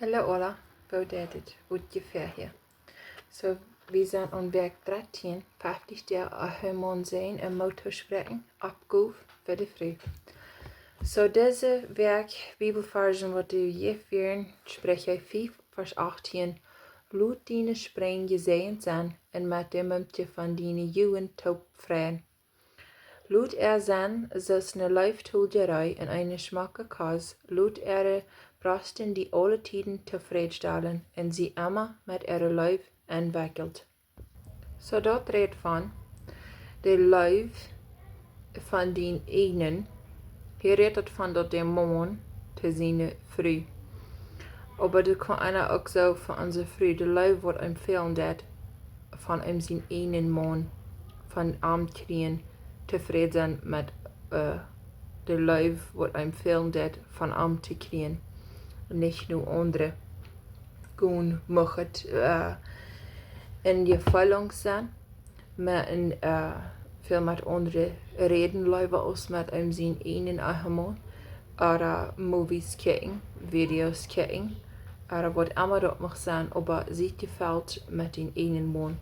Hallo alla, waut het? Ungefähr hier. So, wir sind an Werk 13, 50 der Ahemon sehen im Motor sprechen, abguf für die Frei. So, diese Werk, Bibelversen, wat du je führen, spreche 5, Vers 18, Lut diene springen gesehen zijn, en met dem Mumtje van diene Jugent top frieen. Lut zijn, zoals een luiftoelderij en een schmakke kaas, Lut brasten die alle tijden tevreden en sie immer met luif entwikkeld. So dat redt van de luif van die eigenen, hier redt het van dat de man te zijn früh. Aber du kann einer auch so von unserer Früh, der Leib wird empfehlen, dat von ihm sein einen Mann von Arm kriegen, zufrieden sein mit der Leib wird empfehlen, dat von Arm zu kriegen. Und nicht nur andere gehen machen in die Verfallung sein, aber in viel mit anderen reden, Leute aus mit ihm sein einen Mann. Oder Movies kijken, Videos kijken. Oder wat immer dat mag zijn, aber sich gefällt mit den einen Mann.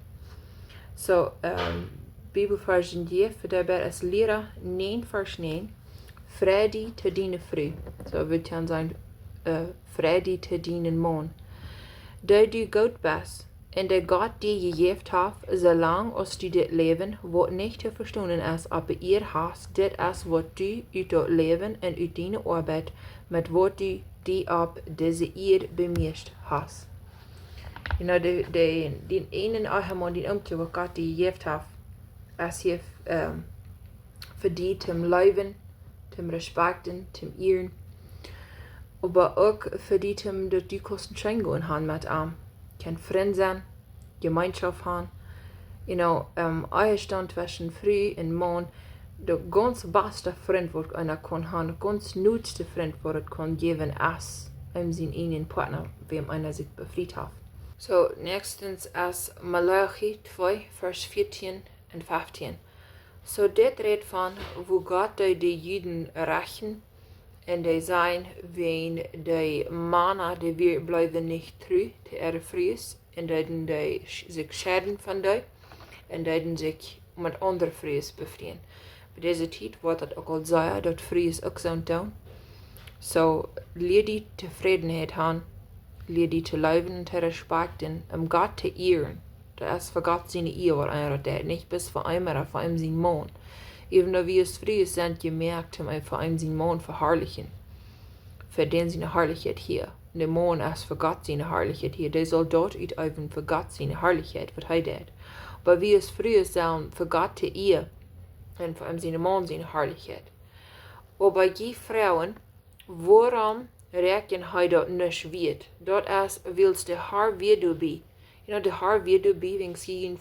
So, Bibelversen die für daarbij is Liera 9 vers 9. Freid te diene früh. So wird dann sein, Freid te dienen Mann. Da du goot bist, en der Gott die jejäft hast, zolang als du dit leven, wat nicht te vestonen is, aber hast, dit is wat du uit dat leven en uit diene Oabeit, met wat du die op dise Ieed bemieechst hast. You know, den einen Ahemon, den Umtje, wat Gott die jejäft hast, als je verdient zum Läwen, zum Respekten, zum Ehren, aber auch verdient dat du kosten schein gehen haben mit ihm. Kan vriend zijn, Gemeinschaft haben. You know, Eierstand zwischen Frei und Mann, der ganz beste Freund, was einer kann haben, der ganz nützste Freund, was er kann geben, als seinen eigenen Partner, wem einer sich befreit hat. So, nächstens als Läkjlich 2, Vers 14 und 15. So, dit redt van, wo Gott die Juden rächen, en die zijn, wen die Männer, die wir blijven nicht treu, te Freis, en die sich scheiden van die, en die sich met andere Freis bevrienden. Bij deze tijd wordt het ook al zeggen, dat Freis ook zo'n doen. So, leer die tevredenheid aan, leer die te leven en te respecten, Gott te ehren. Dat is voor God zijn eer wat einer deed, niet bis voor einer, voor hem zijn Mann. Even though wir es früher sind, gemerkt haben, vor allem seinen Mann verherrlichen. Für den seine Herrlichkeit hier. Der Mann ist für Gott seine Herrlichkeit hier. Der soll dort üben für Gott seine Herrlichkeit, was er tut. Aber wir es früher sind, für Gott zu ihr und vor allem seine Mann seine Herrlichkeit. Aber die Frauen, warum reagieren er dort nicht wird? Dort ist, willst du Haar wieder bei. You know, der Haar wieder bei, wenn sie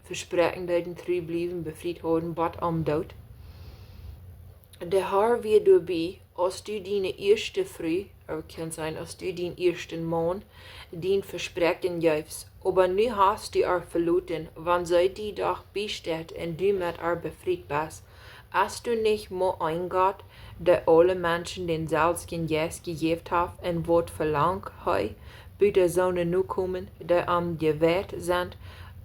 versprechen, dat den treu blijven, bevrijd houden, wat am dood. De haar weer doorbij, als du die eerste Früh, kan zijn, als du die eerste Mann, die versprechen jejäft. Aber nu hast du verloren, wann zij die dag besteht en du met befried bist. Als du nicht mehr eingeht, dat alle Menschen den zelfs gejäft haben en wat verlangt hij, bij de zonen nu komen, die am gewählt sind,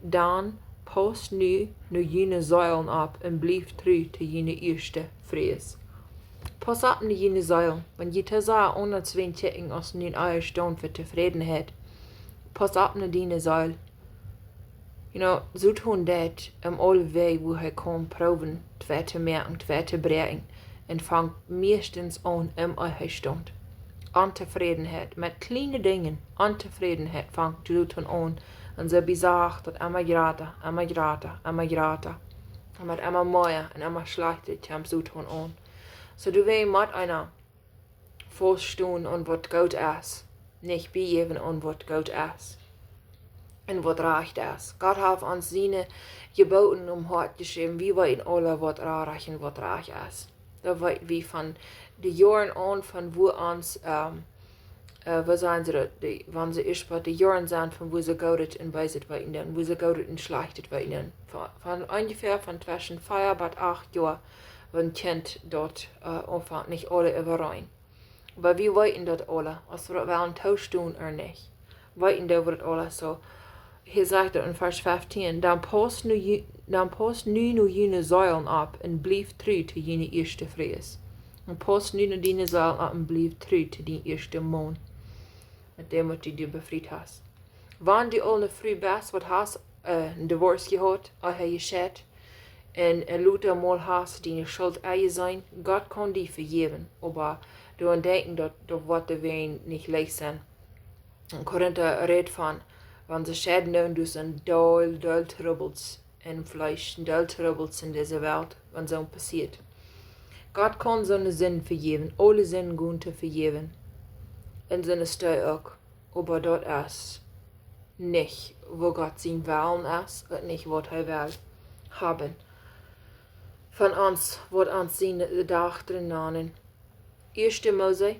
dan post nu jene Säulen ab en blijf treu te jene eerste Freis. Pas op naar jene Säulen, want je te zeggen onder 22 als nu eier staan voor tevredenheid. Pas op naar die Säul. You know, zo doen dat alle wegen wo hij kan proben, twee te merken, twee te brengen, en vangt meestens aan hij stond. Ontevredenheid, met kleine dingen, ontevredenheid vangt zo aan. En ze bezagt dat immer grater, immer grater, immer grater. En met immer mooier en immer schlechter, hem zo aan. So du weet met einer voorstaan aan wat goed is. Niet bijgeven aan wat goed is. En wat recht is. Gott heeft ons zijn geboten hart geschreven, wie wij in alle wat recht en wat recht is. Dat weet wie van de jaren aan van wo ons wo zijn ze dat? Wanneer ze eerst wat de jaren zijn van wo ze goud en wijzet wij in, wo ze goud en slechtet wij in. Van ongeveer van tussen 4 tot 8 jaar, een kind dort niet alle overeen. weil wir weiten dort alle, als wir wollen tauschen oder nicht. Weiten over het alle so. Hier sagt er in vers 15, dan post nu jene Säulen ab en blijf trouw te jene eerste vrees. En post nu die Säulen ab en blijf trouw te die eerste Mond. Met dem wat je bevrijd hast. Wanneer die al früh best wat hast, een divorce gehad, hij je schet, en Luther mal hast die schuld eigen zijn, Gott kan die vergeven. Aber du denken dat wat de ween niet leeg zijn. En Korinther redt van, wanneer ze scheden doen, dus een duil troubles in Fleisch, duil troubles in deze wereld, wanneer zo passiert. Gott kan seine zin vergeven, alle zin gaan te vergeven. En zijn stuur ook, aber dat is nicht, wo Gott sein Willen ist, und nicht, was er will haben. Von uns, was uns seine Dag drin nahen. 1. Mose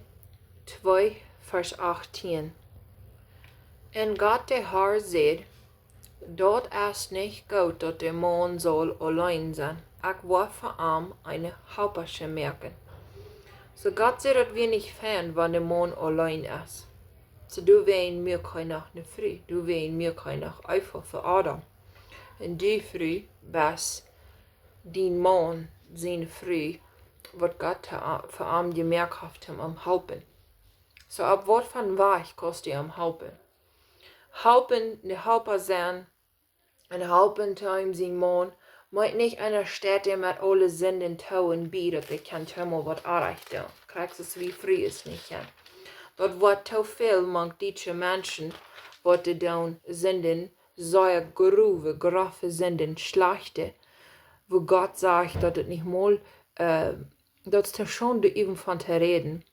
2, Vers 18. En Gott der Herr sagt, dort ist nicht gut, dass der Mann soll allein sein. Ich will für ihn eine Hauptsache merken. So Gott sagt, dass wir nicht fern, wenn der Mann allein ist. So du ween mir keine Frei, du ween mir keine Eifer für Adam. Und die Frei, was den Mann sein Frei, wat Gott für ihn gemerkt hat, am helpen. So ab wat van Wäakj kostet am helpen. Helpen, de helper zijn, en helpen time zijn Mann, moet nicht einer Städte mit alle Sünden tun, dat ich kann helemaal wat erreichen. Krijgt es wie frei ist nicht, ja. Dat wordt te veel mank diese Menschen, wat de dan zenden, sehr grove zenden, schlechte, wo Gott sagt, dat het niet mal, dat is te schande even van te reden,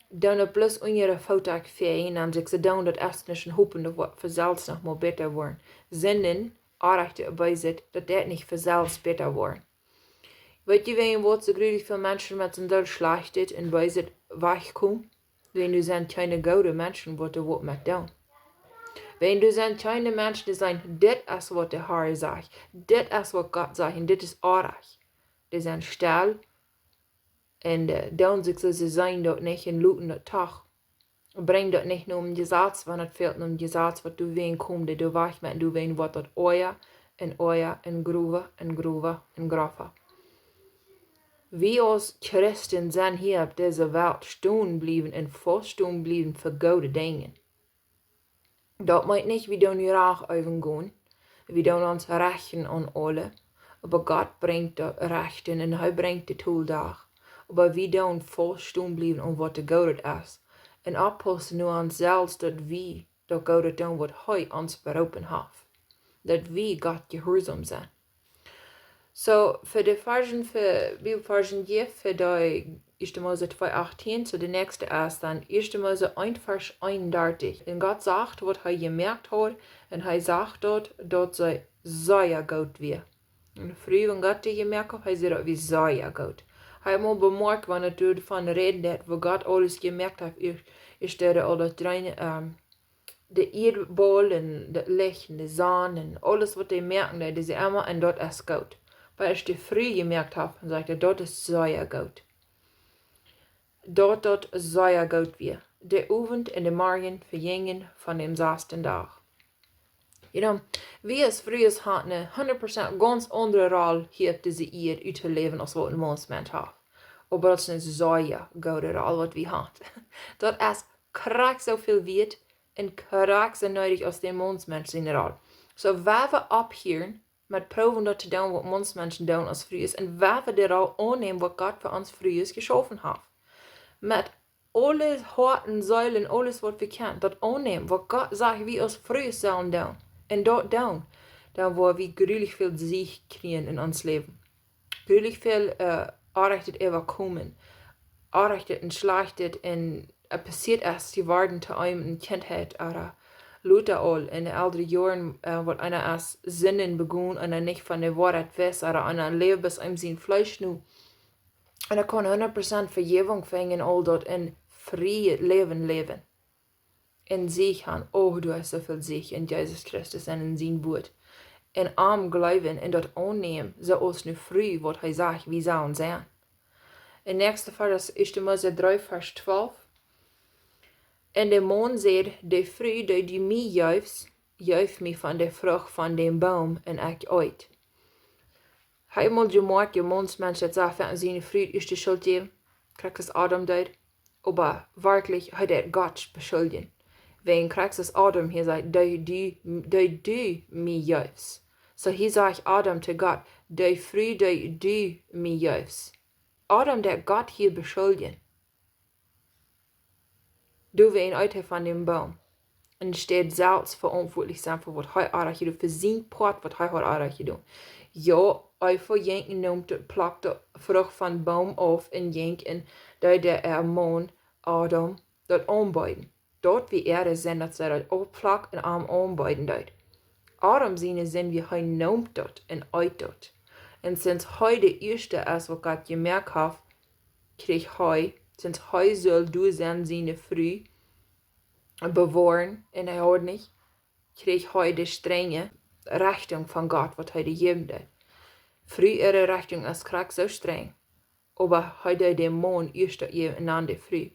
dan plus unsere Foutag fehlen, en zich ze dan dat erst niet hopen, dat wat vanzelfs nog mal beter worden. Zenden, erreichte erbij zit, dat dat niet vanzelfs beter worden. Weet je wem wat so grudig veel mensen met zijn deel schlechtet en bij zit wegkomen? Wenn du zijn keine gute Menschen, wat er wat met doen. Wenn du zijn keine Menschen, die zijn, dit is wat de Herr zegt, dit is wat Gott zegt, en dit is aardig. Die zijn stil, en doen zich ze zijn dat niet, en looten dat toch. Breng dat niet om Gesetz, wanneer het fehlt om Gesetz, wat du ween komt, die du weg met, en du ween wat dat oja, en grove. Wir als Christen sind hier auf dieser Welt stehen bleiben und feststehen bleiben für gute Dinge. Das meint nicht, wir tun Rach gehen, wir tun uns rächen an alle, aber Gott bringt das Rechten und er bringt die Tool da. Aber wir tun feststehen bleiben an was der Gott ist. Und abpassen nur uns selbst, dass wir das Gott tun, was er uns berufen hat. Dass wir Gott gehorsam sind. So, für die Versen, für Bibelversen hier, für die 1. Mose 2,18, so die nächste ist dann 1. Mose 1, Vers 31. Und Gott sagt, was er gemerkt hat, und er sagt dort, dass sei sehr gut wird. Und früher, wenn Gott die gemerkt hat, er sagt, wie sehr gut. Er hat mal bemerkt, wenn er davon redet, wo Gott alles gemerkt hat, ist alles drin, der Ieed und das Licht und die Sonne und alles, was die merken, das ist immer, und dort ist gut. Weil ich die früh gemerkt habe und sagte, dort ist sehr gut. Dort sehr gut wir. Der Abend und der Morgen vergingen von dem 6. Tag. You know, wir als frühes hatten eine 100% ganz andere Rolle hier auf dieser Erde auszuleben, als was ein Mensch hat. Aber das ist eine sehr gute Rolle, was wir haben. Dort ist krass so viel wert und krass so nötig aus dem Mensch seine Rolle. So, wenn wir abhören, met proeven dat te doen wat ons mensen doen als vroeger. En waar we er al aannemen wat God voor ons vroeger geschaffen heeft. Met alle harten zuilen, alles wat we kennen. Dat aannemen wat God zegt wie ons vroeger zullen doen. En dat doen. Dan waar we gruwelijk veel ziek krijgen in ons leven. Gruwelijk veel aanrichtet overkomen. Aanrichtet en slechtet en passiert is die waarden te einem een kindheid. Luther all in de oudere jaren, wat einer als zinnen begon en er nicht von der Wahrheit weiß, oder einer lebt bis einem sein Fleisch nu. Und er kann 100% Vergebung finden, all dort in freie Leben. In sich haben, oh, du hast so viel sich in Jesus Christus und in sein Wort. In arm glauben, in dort annehmen, so als nu frei, was er sagt, wie sollen sein. Der nächste Vers ist 1. Mose 3, Vers 12. En de Mond zei, de Frei die mij juift mij van de vrucht van den boom en ik uit. Hij moet je maak je mondsmens het zeggen en zijn Frei is de schuld geven. Krijgt es Adam deed. Aber wirklich hat Gott beschuldigen. Wenn krijgt es Adam hier sagt, du mij juift. So hier sagt Adam zu Gott, de Frei du mij juift. Adam der Gott hier beschuldigen. Du wir ihn uit van dem Baum. En steht zelfs verantwoordelijk zijn voor wat hij aardig doet. Voor zijn part wat hij aardig doet. Ja, einfach jenken noemt het, plakt de vrucht van de boom af en jenken dat de man Adam dat aanbijden. Dat wie zijn dat zij dat opplakt en aanbijden dat. Adam zijn zin wie hij noemt dat en uit dat. En sinds hij de eerste is wat God gemerkt heeft, kreeg hij, sinds hij zal door zijn Frei bewahren en hij houdt niet, kreeg hij de strenge Richtung van God wat hij gegeven heeft. Frühere Richtung ist krank so streng, aber heute der Mann ist einander früh.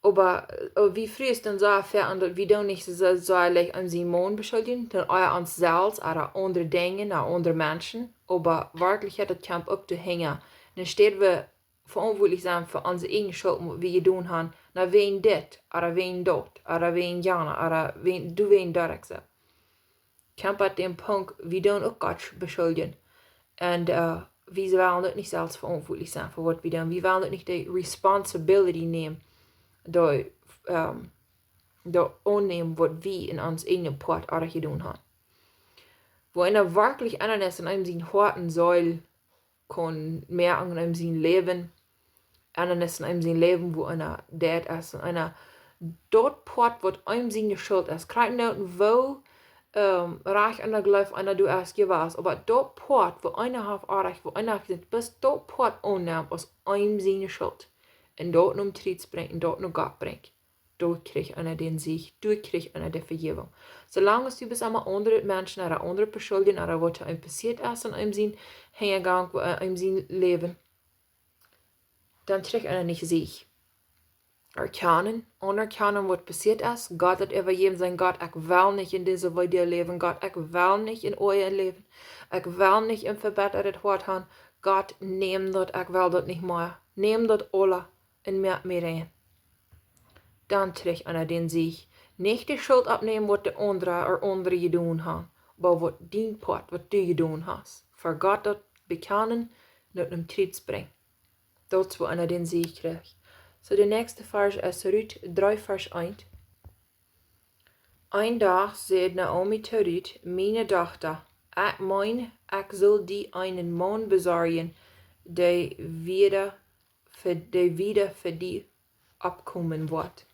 Aber wie früh ist denn so verändert, wie du nicht so soll sie Mann beschuldigen, dann euer uns selbst oder andere Dinge, oder andere Menschen, aber wirklich hat das Kampf auch zu hängen. Dann steht wir verantwortlich sein für unsere eigene Schuld, wie wir tun haben, na wen dit, oder wen dort, oder wen jana, oder wen du wen dort so. Kampf at dem Punkt, wir tun auch Gott beschuldigen. Und wir wollen das nicht selbst verantwortlich sein für was wir tun. Wir wollen das nicht die Responsibility nehmen, da annehmen, was wir in uns eigenen Part auch getan haben. Wo einer wirklich anders in einem sein Horten soll, kann mehr an einem sein Leben, anders in einem sein Leben, wo einer dead ist, und einer dort Part, was einem seine Schuld ist. Kriegt nicht, wo reich an der Glaub einer du erst gewarst, aber dort Port, wo einer hat Arach, wo einer sind, bis dort Port annimmt, aus einem seine Schuld. Und dort noch Tritt bringt, und dort noch Gott bringt. Dort kriegt einer den Sieg, dort kriegt einer die Vergebung. Solange du bis einmal andere Menschen oder andere beschuldigen, oder was einem passiert ist in einem sein Hingang, in einem sein Leben, dann kriegt einer nicht Sieg. Erkennen, anerkennen, was passiert ist. Gott hat übergeben sein Gott, ich will nicht in dieser Welt leben. Gott, ich will nicht in euer Leben. Ich will nicht im verbetterten Hort haben. Gott, nehm das, ich will das nicht mehr. Nehm das alle und merk mir rein. Dann trägt einer den Sieg. Nicht die Schuld abnehmen, was die andere getan haben, aber was dein Part, was du getan hast. Für Gott das bekennen und einem Tritt bringen. Das ist, wo einer den Sieg kriegt. So der nächste Vers ist Rut 3, Vers 1. Ein Tag sagt Naomi zu Rut, meine Tochter, ich soll dir einen Mann besorgen, der wieder für dich abkommen wird.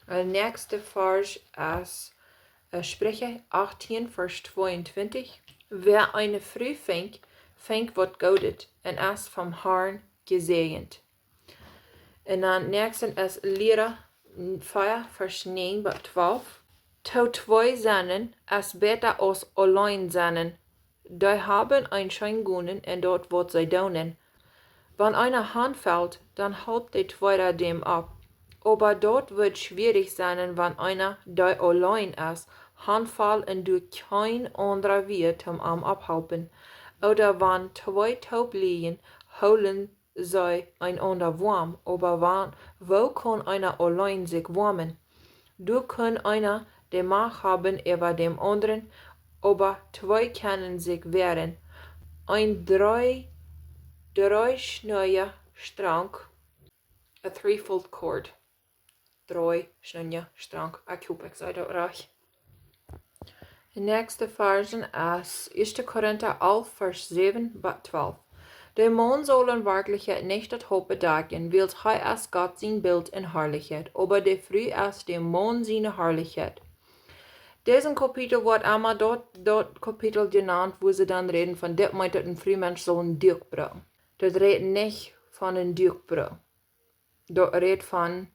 Der nächste Vers ist Sprüche 18, Vers 22. Wer eine Frau fängt wird Gott und ist vom Herrn gesegnet. En dan nächsten ist Liera 4, Vers 9 bis 12. To zwei seinen ist besser als allein seinen. Die haben ein Scheingunnen und dort wird sie daunen. Wenn einer Hand fällt, dann hält der zweite dem ab. Aber dort wird schwierig sein, wenn einer, der allein ist, Handfall und durch kein anderer wird am abhalten. Oder wenn zwei taub liegen, holen sei einander warm, aber wo kann einer allein sich warmen? Du kann einer die Macht haben über dem anderen, aber zwei können sich wehren. Ein dreischneidiger Strang, a threefold cord. Dreischneidiger Strang. Ich hoffe, ich sage das recht. Die nächste Versen ist 1. Korinther 11, Vers 7 bis 12. Der Mann soll wirklich nicht das Haupt bedecken, weil er ist Gott sein Bild in Herrlichkeit, aber der Frau ist der Mann seine Herrlichkeit. Diesen Kapitel wird einmal dort Kapitel genannt, wo sie dann reden von, das meint, ein Frühmensch soll ein Durchbruch. Das redet nicht von einem Durchbruch. Das redet von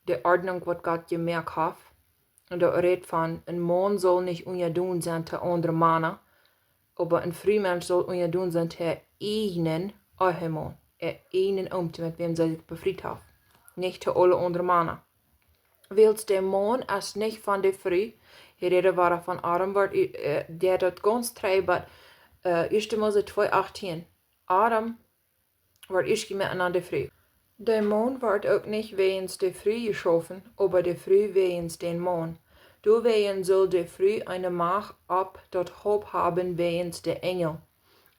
der Ordnung, was Gott gemerkt hat. Und das redet von, ein Mann soll nicht ungeduldig sein zu anderen Männern, aber ein Frühmensch soll ungeduldig sein zu eigenen Ahemon, einen Omte, mit wem sie sich befreit haben. Nicht zu alle andere Männer. Wils de Mond als nicht von der Früh, hier reden wir von Adam, der dort ganz treibt, 1. Mose 2,18. Adam wordt eerst miteinander früh. Der Mond wird auch nicht wehens der Früh geschaffen, aber der Früh wehens den Mond. Du wehen soll der Früh eine Macht ab, dort Hob haben wehens der Engel.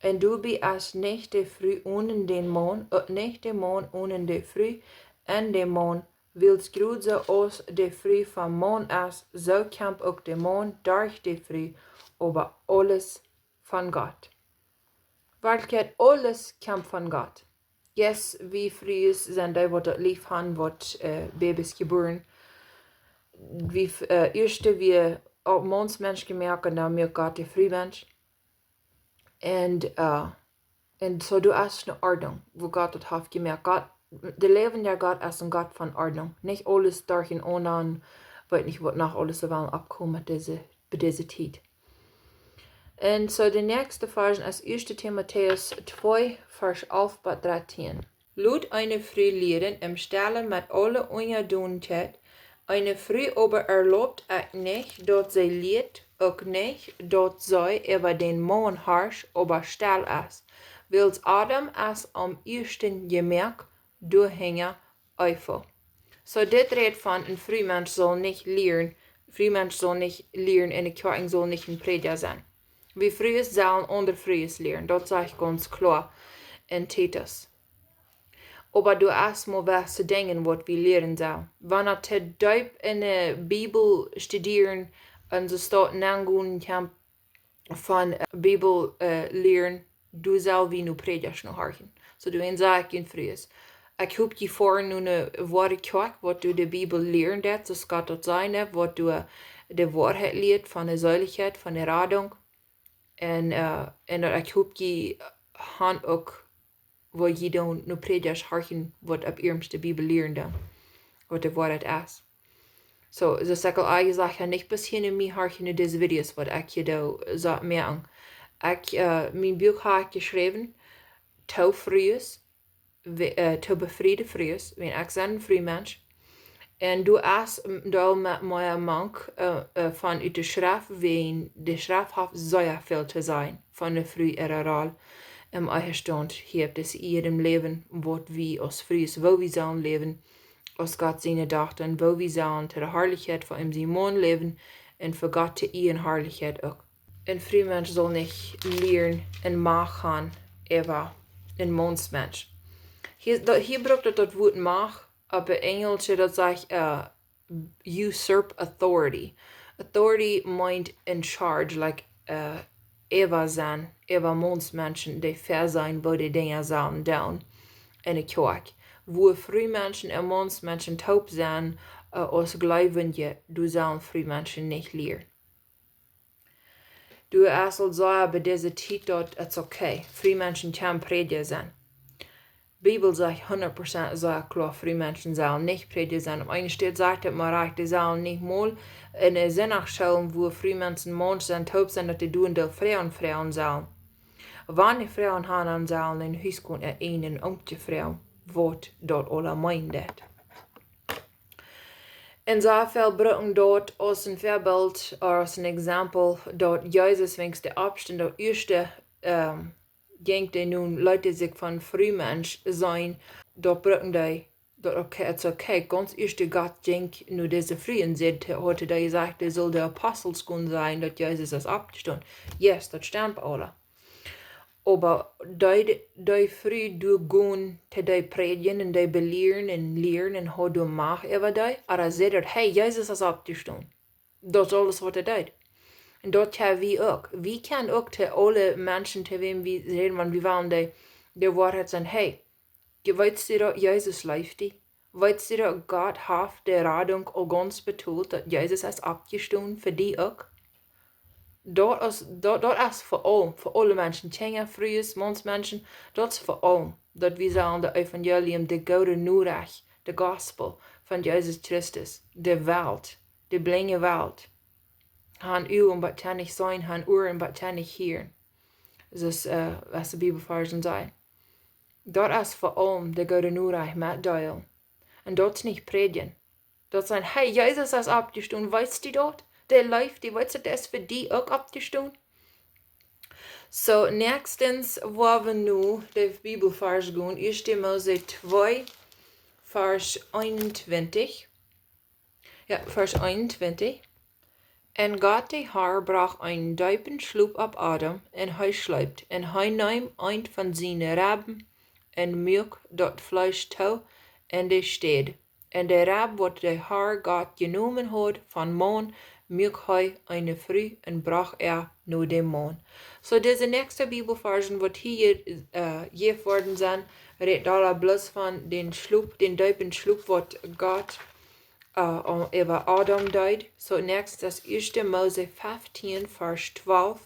Und du bist nicht der Früh ohne den Mond, und nicht der Mond ohne der Früh, und der Mond willst grüße aus der Früh vom Mond ist, so kämpft auch der Mond durch der Früh, aber alles von Gott. Weil alles kämpft von Gott. Yes, wie früh sind die, die lief haben, wat Babys geboren. Wie erste wir auch Mondsmensch gemerkt, und dann mir Gott der Frühmensch. Und so du hast eine Ordnung, wo Gott das hat gemerkt. Gott, der Leben der Gott ist ein Gott von Ordnung. Nicht alles durch und ohne, weil nicht was nach alles wollen abkommen bei dieser Zeit. Und so der nächste Vers ist 1. Timotheus 2, Vers 11 bis 13. Laut eine Früh lehren im Stelle mit alle Ungedoenheit, eine Früh aber erlaubt auch nicht, dass sie leert, auch nicht, dass sie über den Mond harsch, aber still ist. Wils Adam es am ersten gemerkt, durchhängen Eifel. So dit redt von, ein Frühmensch soll nicht lehren, Frühmensch soll nicht lehren, und die Kirche soll nicht ein Prediger sein. Wie frühes sollen unter frühes lehren, das sage ich ganz klar in Titus. Aber du hast mal was zu denken, was wir lehren sollen. Wenn er deep in der Bibel studieren, und so steht in Camp von Bibel lehren, du sollst wie nu Predigers noch hören. So du en zaak in frühes. Ich hoop je voor nu een woord kijk, wat du de Bibel leeren dat, so gaat dat zijn, wat du de Wahrheit leert von der Säuligkeit, von der Radung. En ik hoop je hand ook, wo je dan nu Predigers hören, wat op eerst de Bibel leeren dan, wat de Wahrheit is. So zeg al eigenlijk niet bis hier in mij hören in deze video's, wat ik je da zou merken. Mijn boek heb ik geschreven, te frühes, te befrieden frühes, wenn ich ein Frühmensch. Und du hast da mit meinem Mank von der Schrift, wenn die Schrift hat sehr viel zu sein, von der Früh eral im Eichstand hier das jedem Leben, was wir aus frühes, wo wir sollen leben, aus Gott seine Dachten, wo wir sollen zu der Herrlichkeit von ihm Simon leben und für Gott zu ihren Herrlichkeit auch. Ein Frühmensch soll nicht lehren und machen, aber ein Mondsmensch. Hier braucht das Wort Mach, aber Englisch das sagt usurp authority. Authority meint in charge, like Eva sein, Eva Mondsmenschen, die fair sein, wo die Dinge sollen down in der Kirche. Wo Frühmenschen und Mondsmenschen taub sein, aus Glaubende, du sollen Frühmenschen nicht lehren. Du hast also bei dieser Zeit dort, it's okay. Frühmenschen können Prediger sein. Die Bibel sagt 100% sehr klar, Frühmenschen sollen nicht Prediger sein. Auf einer Stelle sagt es mal recht, die sollen nicht mal in der Sinnachstellung, wo Frühmenschen Mond sind, taub sind, dass die tun, die Frauen sollen. Wenn die Frauen haben, dann sollen in Haus kommen, einen Frau, was dort alle meinen. In so viel brücken dort als ein Vorbild, als ein Exempel, dort Jesus wenigstens der Abstand, der erste, denkt nun Leute sich von Frühmensch sein, dort brücken die, dort okay, it's okay, ganz erste Gott denkt, nur diese Frühen sind, heute da gesagt, der soll der Apostelskund sein, dass Jesus ist abgestanden. Yes, das stimmt alle. Aber die früh durchgehen, die predigen und die belehren und lehren und how du machst über die, aber sie sagt, hey, Jesus ist abgestanden. Das ist alles, was er tut. Und das können wir auch. Wir können auch zu alle Menschen, zu wem wir reden, wir wollen die Wahrheit sagen, hey, weißt du, dass Jesus lebt? Weißt du, dass Gott hat die Radung auch ganz betont, dass Jesus ist abgestanden für die auch? Dat is voor alle mensen, Tjengen, Frühes, Mondsmenschen, dat is voor allem. Dat we zijn de evangelium, de goede nieuwrecht, de gospel van Jezus Christus, de Welt, de blinge Welt. Han uren wat kan niet zijn, han oren wat kan niet hier. Dus, als de Bibelversen zei. Dat is voor allem de goede nieuwheid met deel. En dat is niet predigen. Dat zijn, hey, Jezus is opgestaan, weißt du dat? Der läuft, die weet dat is voor die ook opgestaan. So, nächstens, waar we nu de Bibelvers gaan, 1. Mose 2, vers 21. Ja, vers 21. En Gott de Heer brach een diepen sloep op Adam, en hij sluipt, en hij nam een van zijn raben, en melk dat vlees toe, en de steed. En de rab wat de Heer Gott genomen had van maan, melk hij een früh, en brach nu de maan. So deze nächste Bibelversen wat hier gegeven worden zijn, redt alle bloß van den sloep, den diepen sloep wat Gott über Adam deed. So next, das 1. Mose 15, vers 12.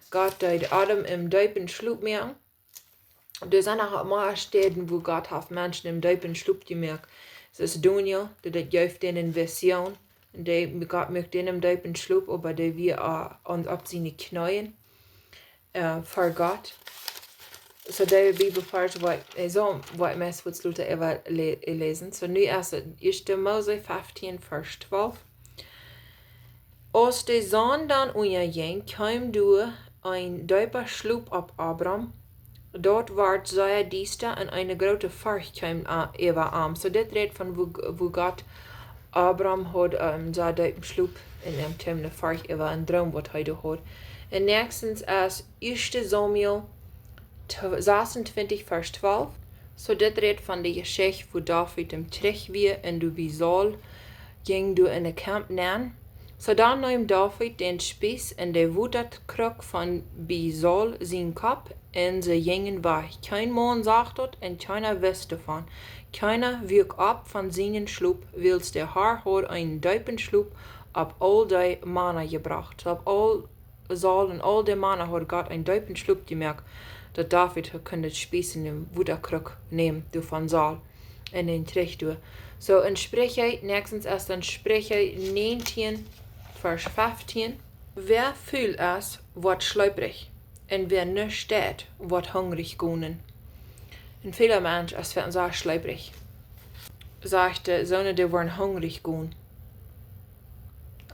Gott deed Adam im diepen sloep merken. Er zijn nog maar steden wo Gott heeft mensen im diepen sloep gemerkt. Das ist Daniel, der jejäft in een vision. Gott merkt in im diepen sloep, aber der wir uns auf seine Knien für Gott. So de Bibelvers wat mes wat sluiten even lezen. So nu is het 1. Mose 15 vers 12. Als de zon dan onderging, kwam door een dieper sloep op Abraham. Dort werd zij dieste en een grote varch kwam over So dit redt van wo Gott Abraham had zijn dieper sloep en kwam een varch over een droom wat hij had. En nächstens is 1. Samuel 26 vers 12. So dit redt van de geschichte wo David im Trich weer en du wie Saul ging du in de kamp nan. So dan nam David den Spieß en de woedatkruk van bij Saul zijn kop en ze gingen weg. Kein man zag dat en keiner wist davon. Keiner wiek op van zijn sloep, wils de Heer had een diepen sloep op al die mannen gebracht. So op al Saul en al die mannen had Gott een diepen sloep gemerkt. Dat David kon spieß in de woedatkruk nemen door van Saul en den Trich door. So in Sprüche, nächstens erst in Sprüche 19, vers 15. Wer fühlt es, wat schleuprig, en wer nicht steht, wat hungrig gonen. En viele Menschen, als werden so schleuprig, sagte, sondern die wollen hungrig gehen.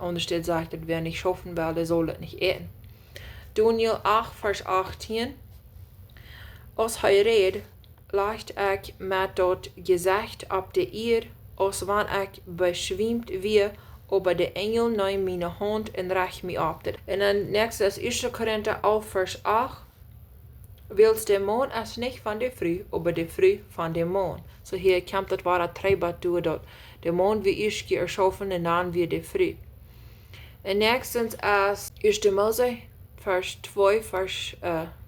Untersteht sagt, das wer nicht schaffen, weil der soll das nicht essen. Daniel 8, vers 18. Als hij reed, leicht ik met dat gezicht op de Ieed, als wanneer ik beschwimd weer, aber de engel nam mijn hand en recht mij op. En dan next is 1. Korinther 11, vers 8. Wils de maan is niet van de früh, aber de früh van de maan. So hier komt het ware treibat door dat de maan wie eerst erschaffen en dan weer de früh. En nextens is 1. Mose, vers 2,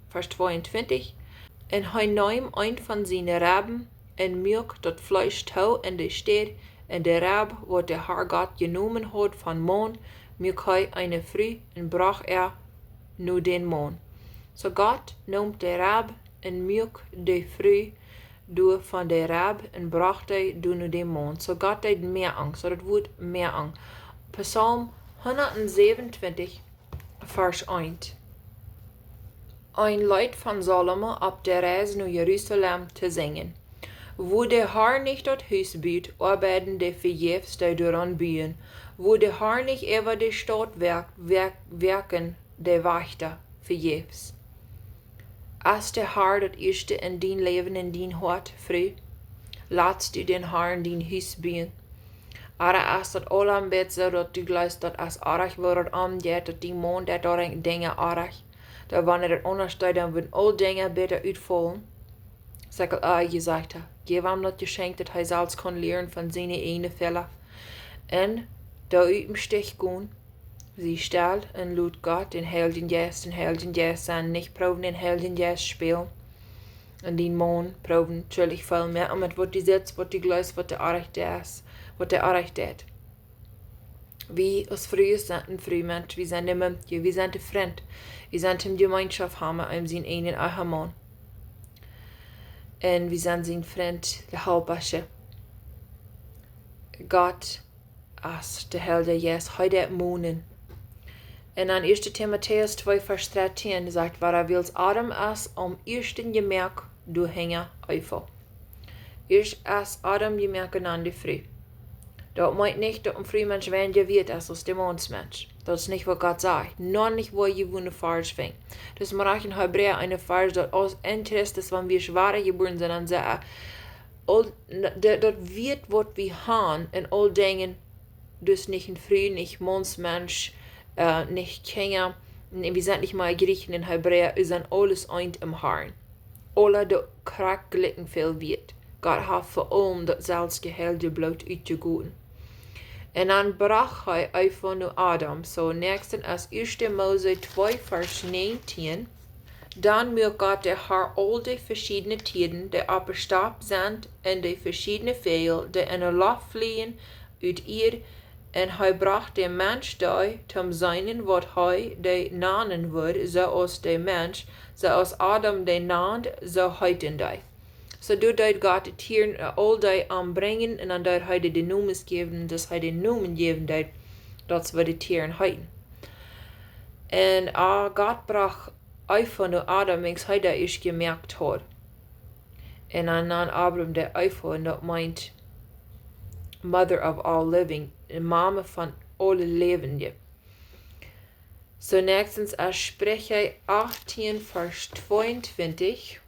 vers 22. En hij nam een van zijn raben en melk dat vlees toe in de stad, en de rab wat de Heer Gott genomen had van maan, melk hij een früh en brach nu den maan. So Gott noemt de rab en melk de früh door van de rab en bracht hij nu den maan. So Gott deed meer angst, so dat wordt meer angst. Psalm 127, vers 1. Ein Lied von Salomo op de reis naar Jeruzalem te zingen. Wo de Heer nicht dat huis biedt, arbeiten de vergeefs die daran bieën. Wo de Heer nicht über de stad werken de wachter vergeefs. Als de Heer dat eerste in dien leven en dien hart früh, laatst du den Heer in dien huis bieën. Ara als dat allen bet zo dat du gleist dat als arach wordt omgeet, dat die man dat daar dingen arach. Dat wanneer het ondersteund, dan worden al dingen beter uitvallen. Zeg al gezegd, geef hem dat geschenk dat hij zelfs kan leren van zijn ene fellen. En daar uit hem stich gaan. Sie stel en laat God den Helden zijn, niet proben den Helden spelen. En die man proben natuurlijk veel meer, om het wat die zit, wat die gleist, wat de aardig is, wat de aardig deed. Wie als früher sind ein Frühmensch, wir sind immer, wir sind ein Freund, wir sind in Gemeinschaft haben, einem sind einen Mann. Und wir sind sein Freund, der Halbasche. Gott ist der Held, der jetzt heute Monen. Und an 1. Timotheus 2, Vers 13 sagt, weil er wills Adam ist, ersten gemerkt, du hänger Eifel. Eerst als Adam gemerkt an die Frei. Dat meint nicht, dass ein Frühmensch weniger wird als der Mondsmensch. Das ist nicht, was Gott sagt. Noch nicht, wo je wohne Vers fängt. Das macht in Hebräer eine Vers, dass aus Interesse ist, wenn wir schwache geboren sind, und sagen, das wird, was wir haben, in all Dingen, dus nicht ein Früh, nicht Mondsmensch, nicht Kinder, wir sind nicht mal Griechen in Hebräer, wir sind alles eint im Herrn. Alle, die krank gelitten viel wird. Gott hat vor allem das selbstgeheilte Blut uitgegoten. En dan brach hij einfach nur Adam. So nächsten als 1. Mose 2, Vers 19. Dann muss Gott der Herr all die verschiedenen Tieren, die abgestabt sind, en die verschiedenen Vögel, die in der Luft fliehen, uit Ieed, en hij bracht de Mensch die, zum seinen, wat hij die nanen wird, zoals de Mensch, zoals Adam de naand, zo heiten die. So doet Gott die Tieren all die aanbrengen en dan doet hij de noemen geven, dus hij de noemen geven dat we de Tieren heiten. En Gott brach einfach nur Adam, als hij dat is gemerkt had. En dan Abraham de Eiffel, en dat meint Mother of all living, de mama van alle levenden. So nächstens als Sprecher 18, Vers 22.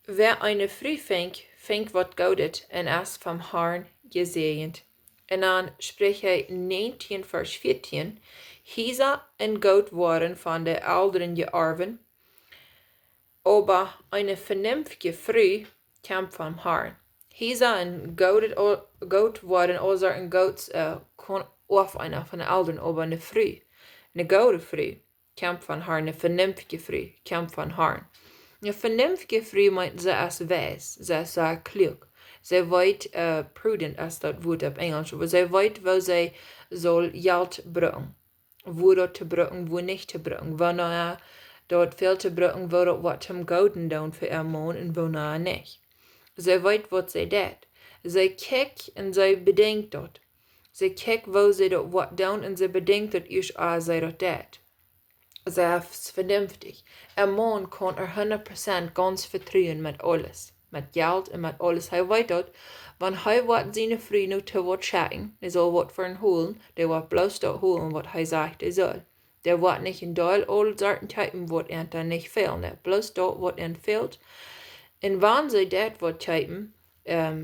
Wer eine Früh fängt wat Goudet en is vom Herrn gesegend. En dan Sprecher 19, Vers 14. Hisa en Goot waren von der Älteren geerven, aber eine vernünftige Früh kam vom Herrn. Hisa en Goot waren also ein Goats auf einer von der Älteren, aber eine Früh. Eine gute Früh kam von Herrn, eine vernünftige Früh kam von Herrn. Eine vernünftige Früh meint sie als weis, sie ist klug. Sie weiß prudent, als das Wort auf Englisch, aber sie weiß, wo sie soll Geld bringen. Wo dort zu bringen, wo nicht zu bringen. Wo dort viel zu bringen, wo dort was zum Gouden tun für ihr Mann und wo nicht. Sie weiß, was sie tut. Sie kijkt und sie bedenkt dort. Sie kijkt, wo sie dort was tun und sie bedenkt dort erst, sie dort tut. Sie ist vernünftig. Ein Mann kann 100% ganz vertrauen mit alles. Mit Geld und mit alles. Er weiß dort, wenn er wat seine Frau nu te wat schicken, er soll wat für ihn holen, der wird bloß dort holen, was er sagt, er soll. Der wird nicht in Deul all Sorten typen, was er dann nicht fehlt. Der bloß dort, was er fehlt. Und wenn sie das wat typen,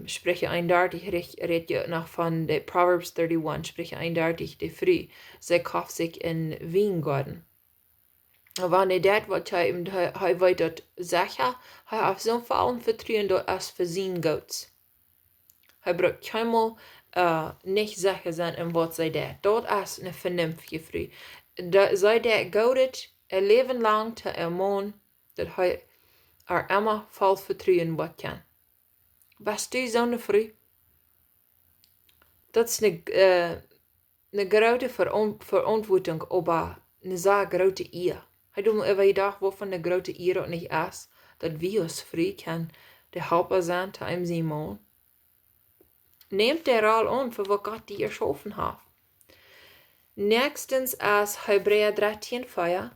spreche eindeutig, redet ja noch von der Proverbs 31, spreche eindeutig die Frau. Sie kauft sich in Weingarten. Wenn er das wat typen, er weiß dort sicher, er auf so Fall vertrauen dort als für sein Goats. Er braucht keinmal nicht sicher sein, in was sei der. Dort ist eine vernünftige Frau. Sei der Goudet ein Leben lang zu einem Mann, dass er immer voll vertrauen kann. Was du so eine Frau? Das ist eine große Verantwortung, aber eine sehr große Ehe. Ich habe mir gedacht, wovon eine große Ehe nicht ist, dass wir als Frau können der Helfer sein zu einem sein Mann. Nehmt der Roll an, für was Gott dir erschaffen hat. Nächstens als Hebräer 13, Feier.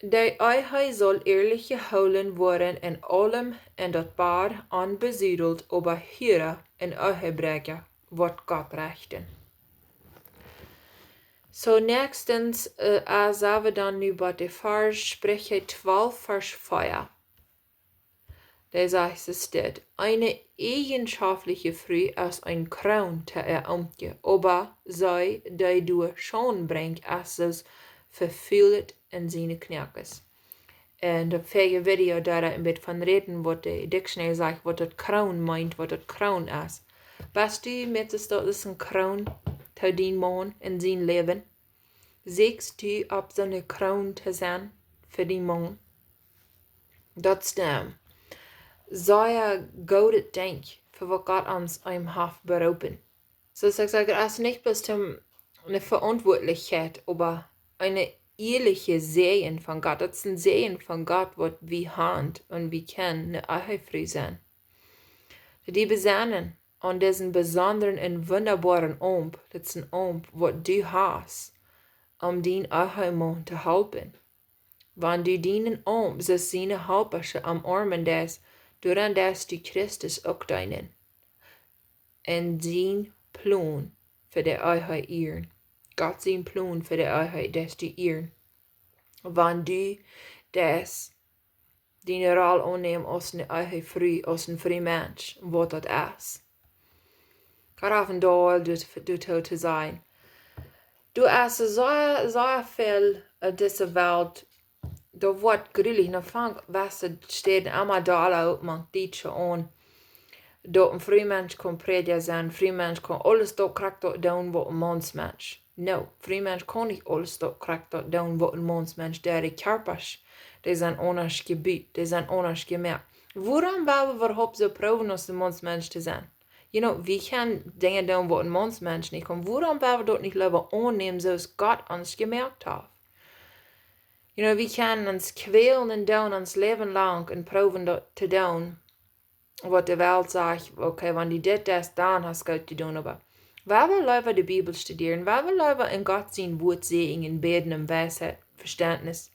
Der Eihe soll ehrliche Holen worden in allem en dat Bar anbesiedelt, aber hier in Ehebrecher wird Gott rechten. So nächstens als wir dann über die Vers spreche 12, Vers 4. Der sagt es steht, eine eigenschaftliche Früh als ein Kroon te Amtje, aber sei, die du schon bringt, als es verfühlt in seine Knackes. En dat vorige video daar een beetje van reden, wat de dictionary sagt, wat dat kroon meint, wat dat kroon is. Weißt du, met es dat is een kroon te dien man in zijn leven? Siehst du, ob so eine kroon te zijn für die man? Dat stem. Sei goede denk, für wat Gott uns einem haft beroepen. So ich sage, es ist nicht bloß eine Verantwortlichkeit, aber eine ehrliche Sehen von Gott. Das ist ein Sehen von Gott, was wir haben und wir können eine Ehefrau sein. Die besinnen an diesen besonderen und wunderbaren Omb, das ist ein Omb, was du hast, den Ehemann zu helfen. Wann du dienen so seine Halpersche am Armen des, dooraan des du Christus ook deinen. En zijn plan voor de Eiheit eeren. Gott zijn plan voor de Eiheit des du eeren. Wann du des die Rol aanneemt als een Eiheit frei, als een vrij mens, wat dat is. Gott af en toe doet te zijn. Du is zo veel deze wereld. Dat wordt gruwelijk. Nou van was steeds allemaal daar uit, man, dietst aan. Dat een vrij mens kan prediken zijn, vrij mens kan alles dat krijgt dat doen wat een mansmens. No, vrij mens kan niet alles dat krijgt dat doen wat een mansmens. Der de kerpers, die zijn anders gebied, die zijn anders gemerkt. Waarom willen we überhaupt zo proeven als een mansmens te zijn? You know, we gaan dingen doen wat een mansmens niet kan. Waarom willen we dat niet liever aannemen zoals God ons gemerkt heeft? You know, we gaan ons kwelen en doen ons leven lang en proeven dat te doen. Wat de wereld zegt, oké, wanneer die dit dan hast Gott te doen, maar waar we liever de Bibel studeren, waar we liever in God zijn woord zien, in beden en wijsheid, verständnis,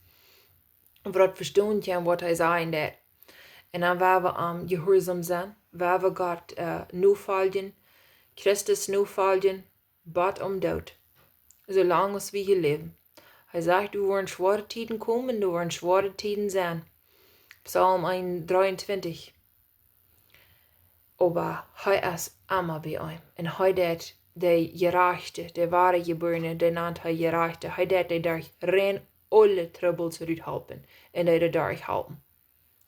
wat verstaan gaan wat hij zei dat. En dan waar we gehoorzaam zijn, waar we God nu volgen, Christus nu volgen, bad dood, zolang als we hier leven. Hij zegt, er worden zware tijden komen, er worden zware tijden zijn. Psalm 123. Aber hij is immer bij hem. En hij deed de jejäfte, de ware geborene, de naant hij jejäfte. Hij deed de daar rein alle troubles eruit helpen. En hij de daar helpen.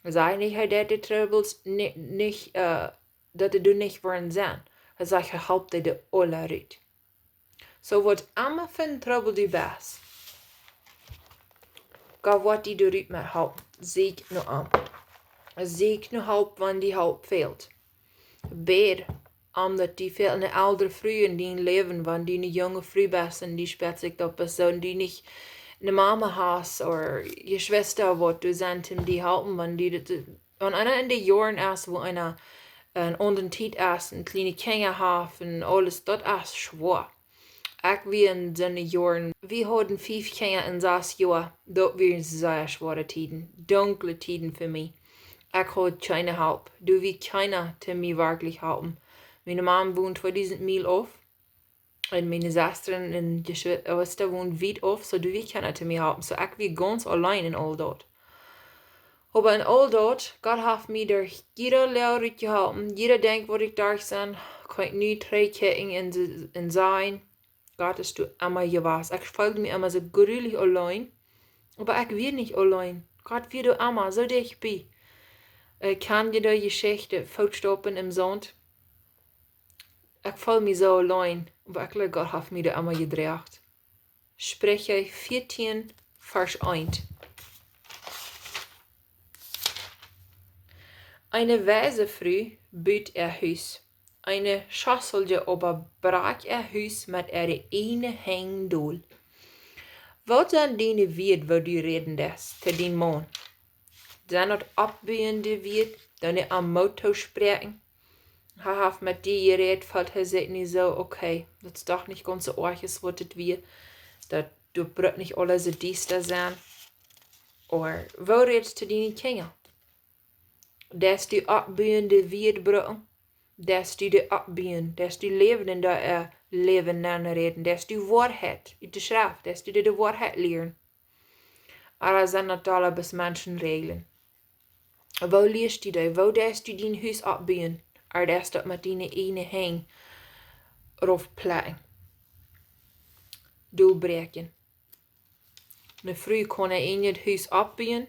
Hij zei niet, hij deed de troubles niet, dat er niet worden zijn. Hij zegt, hij helpt de alle eruit. So wat immer van trouble die best. Ga wat die eruit met helpen. Zie ik nu aan. Zie ik nu help, wanneer die hulp veelt. Bed, omdat die veel oudere vrouwen die leven, wanneer die een jonge vrouw best en die speelt zich dat persoon die niet een mama hast, of je Schwester wat, du zijn hem die helpen, wanneer die dat, wanneer einer in de jaren is, wo einer een ondertijd is, een kleine kinder heeft en alles, dat is schwer. Ik wie in zijn jaren, we hadden 5 kinderen in 6 jaar, dat waren zeer schwere tijden, donkere tijden voor mij. Ik had keine help. Du wie keiner te mij werkelijk helpen. Mijn man woont 2000 mijl af. En mijn zusteren en Geschwister woont weit af. So du wie keiner te mij helpen. So ik wie ganz allein in all dat. Aber in all dat, Gott heeft mij door jeder leer geholpen. Jeder denkt wat ik daar zijn. Kan ik nu terugkijken in zijn. Gott ist du immer gewas. Ich fühlte mich immer so gruwelig allein. Aber ich will nicht allein. Gott will du immer so dicht bei. Kan je de Geschichte voetstappen im Sand? Ik voel me zo allein, werkelijk God heeft mij er allemaal gedraagt. Spreche 14, Vers 1. Eine weise Frau baut Huis. Eine Schasselje aber brach Huis met eine Hengdol. Wat dan diene wird, wo du reden des, te dien man? Dan het opbouwende wird, dan je aan motto spreken. Hij heeft met die gereed, valt hij zegt niet zo, oké, dat is toch niet ganz so erg wat het weer. Dat du brut niet alles de dieste zijn. Or, wo redest du die Kinder? Des du opbouwende wird brücken, des du de opbouwen, des du leven in dat leven naar reden, des du waarheid, uit de schrift, des du de waarheid leren. Er zijn natuurlijk bis Menschen regelen. Wo leest du dat? Wo des du dien huis opbouwen? Des dat met die ene hang rof plakken. Doelbreken. Een vrouw kan in het huis opbouwen.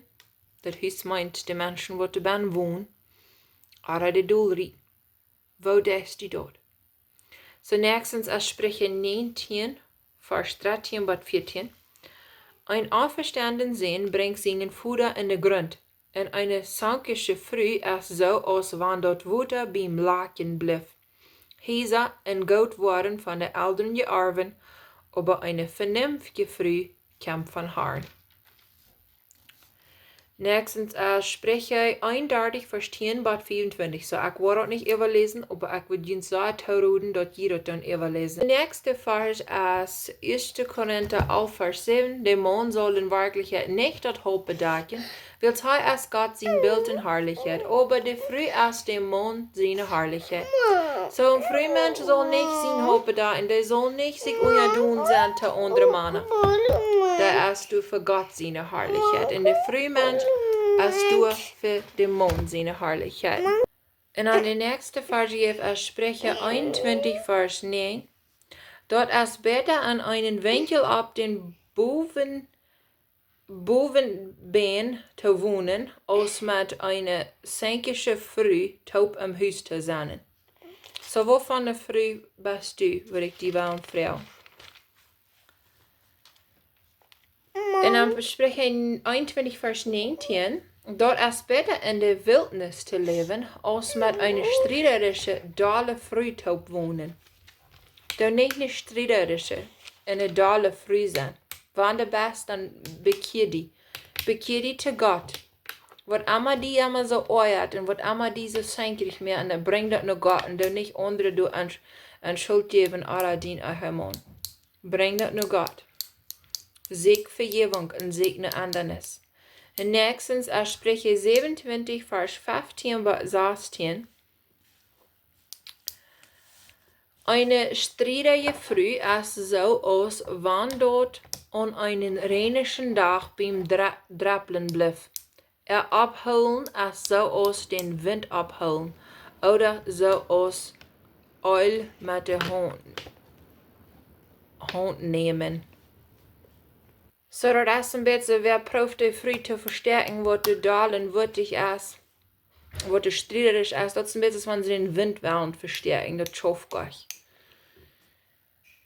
Dat huis meint de mensen wat erbij wonen. De doelriet. Wo des du dat? So nächstens als Sprüche 19, Vers 13 bis 14. Ein auferstanden Sehen bringt seinen Futter in den Grund. En eine sankische Früh ist so, als wann dort Wutter beim Laken blieb. Hesa en goot worden von der Eltern geerven, aber eine vernünftige Früh kam von Herrn. Nächstens spreche eindeutig verstehen, Bad 24. So, ich werde nicht überlesen, aber ich würde Ihnen so toeroeden, dass jeder dann überlesen. Der nächste Vers ist 1. Korinther 11, Vers 7. Der Mond soll in Wirklichkeit nicht das Haupt bedecken, weil er ist Gott sein Bild in Herrlichkeit, aber der Früh ist der Mond seine Herrlichkeit. So, ein Frühmensch soll nicht sein Haupt bedecken, der soll nicht sich untertun sein zu anderen Männern. Da ist du für Gott seine Herrlichkeit. Und der Frühmensch ist du für den Mond seine Herrlichkeit. Und an der nächsten Vers spreche 21 Vers 9. Dort ist besser an einen Winkel ab den Bovenbein zu wohnen, als mit einer senkischen Früh taub im Haus zu sein. So, wovon der Früh bist du, würde ich die Frau? Und dann spreche 21 Vers 19. Dort ist besser in der Wildnis zu leben, als mit einer streiterischen, dalle Früh zu wohnen. Doch nicht eine streiterische, eine dalle Früh sein. Wann der Best, dann bekehr die. Bekehr die zu Gott. Wat immer die immer so euert und wat immer die so senkrig mehr, und dann bring das nach Gott und dann nicht andere du an Schuld geben, oder dien Mann. Bring das nach Gott. Sieg Vergebung und segne anderes. Und nächstens spreche 27, Vers 15 bis 16. Eine strittige Früh ist so aus, wann dort an einen reinischen Tag beim Drappeln blieb. Abholen ist so aus den Wind abholen, oder so aus Eul mit der Hand nehmen. So, das ist ein bisschen, wer prüft die Früh zu verstärken, was du dalen würdig ist, was du stritterisch ist. Das ist ein bisschen, wenn sie den Wind wollen verstärken, das schafft euch.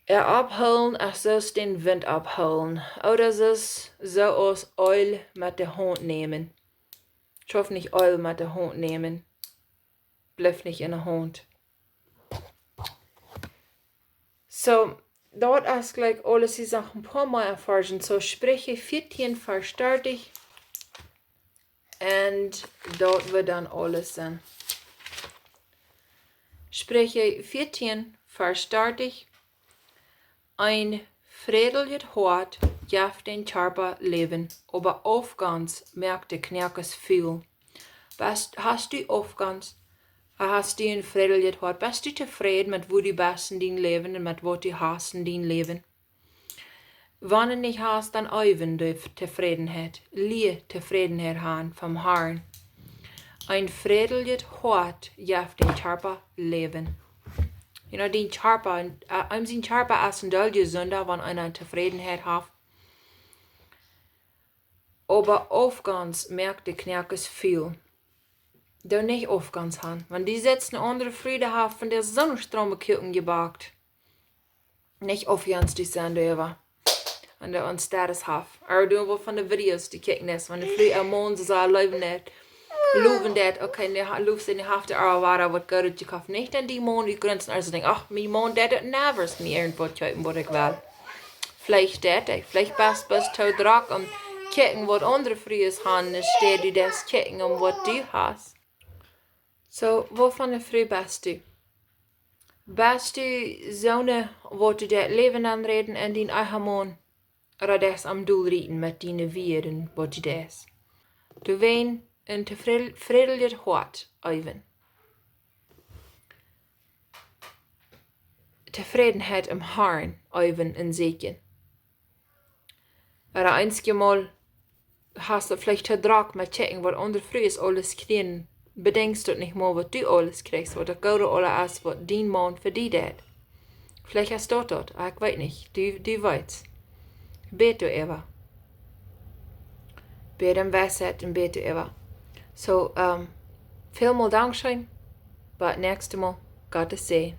Abholen ist so aus den Wind abholen, oder so aus Eul mit der Hand nehmen. Schafft nicht Eul mit der Hand nehmen. Bleib nicht in der Hand. So, dort ist gleich alles die Sachen ein paar Mal erforschen. So spreche 14 Vers 30 und dort wird dann alles sein. Spreche 14 Vers 30. Ein friedliches Hort jejäft den Körper leben, aber aufgangs merkt der Knerkes viel. Hast du aufgangs? Hast du ein friedliches Hort? Bist du zufrieden mit wo du bist in dein Leben und mit was du hast in dein Leben? Wenn du nicht hast, dann öven du Zufriedenheit. Lie Zufriedenheit haben vom Herrn. Ein friedliches Hort jejäft den Körper leben. You know, den Körper, sein Körper ist ein doll gesünder, wenn einer Zufriedenheit hat. Aber aufgangs merkt der Knerkes viel. Da nicht aufgangs haben. Wenn die jetzt eine andere Friede haben, von der Sonnenstrom gebackt. Nicht aufgangs die sind über. Wenn der uns Status hat. Aber du willst von den Videos, die kicken ist. Wenn der Früh am Mond so leben nicht. Loven dat, okay, der looft in die haft Arawara, wat Gott gekauft. Nicht an die Mond, die Grenzen, also denken, ach, mein Mond, der hat nevers mir irgendwo tun, was ich will. Vielleicht vielleicht bist du drauf, kicken, was andere Frühes haben, statt du das kicken, was du hast. So, wovon der Früh bist du? Bist du so eine, wo du das Leben anreden in den eigenen Mond? Oder das am Doel reden mit deinen Wirren, was du das? Du wen een friedliches Hort öven. Tevredenheid im Herrn öven en sien. Oder einzige Mal hast du vielleicht Druck mit checken, was andere Frühes alles kriegen. Bedenkst du nicht mal, was du alles kriegst, was das Gute alles ist, was dein Mann für dich hat. Vielleicht hast du dort, ich weiß nicht, du weißt. Bet du Eva. Bet im Weisheit und bet du Eva. So, viel mal Dankeschön, but nächstes Mal, Gottes Segen.